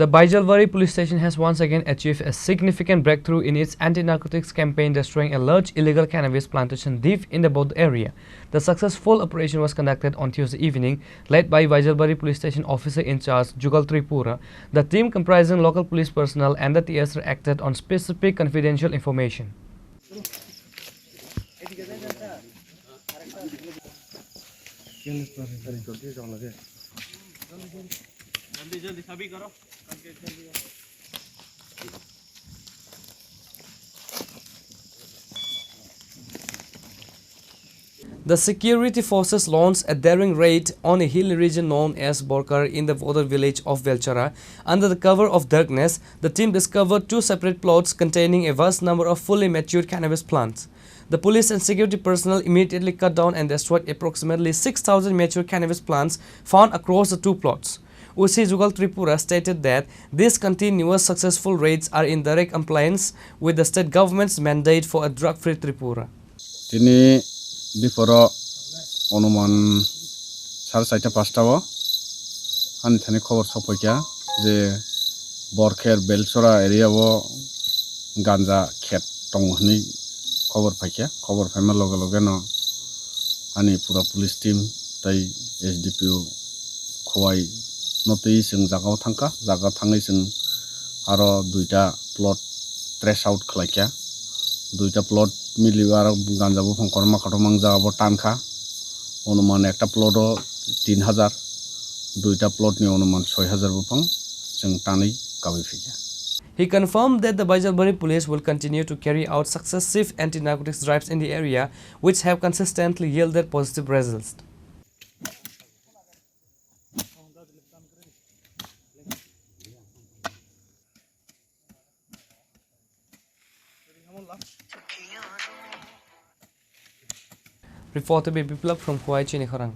The Bajalbari Police Station has once again achieved a significant breakthrough in its anti-narcotics campaign, destroying a large illegal cannabis plantation deep in the Bodh area. The successful operation was conducted on Tuesday evening, led by Bajalbari Police Station officer in charge Jugal Tripura. The team, comprising local police personnel and the TSR, acted on specific confidential information. The security forces launched a daring raid on a hill region known as Borkar in the border village of Velchara. Under the cover of darkness, the team discovered two separate plots containing a vast number of fully matured cannabis plants. The police and security personnel immediately cut down and destroyed approximately 6,000 mature cannabis plants found across the two plots. OC Jugal Tripura stated that these continuous successful raids are in direct compliance with the state government's mandate for a drug-free Tripura. Before Onuman Sarsaita Pastava and Tanikover Sopokia, the Borker Belchora area Ganza Cat Tonghni cover Pakia, cover Family Logano, Ani Pura police team, Tai SDPU Kowai Notice in Zagao Tanka, Zagatangis in Aro Duita plot trash out Klakia, Duita plot. Milibar ganja bufang korma katomang jaga bo tanka onuman ekta ploto 3000 duita plot ni onuman 6000 bufang jeng tani kabi figya. He confirmed that the Bajalbari police will continue to carry out successive anti-narcotics drives in the area, which have consistently yielded positive results. Reported by Biplab from Chini, Khorang.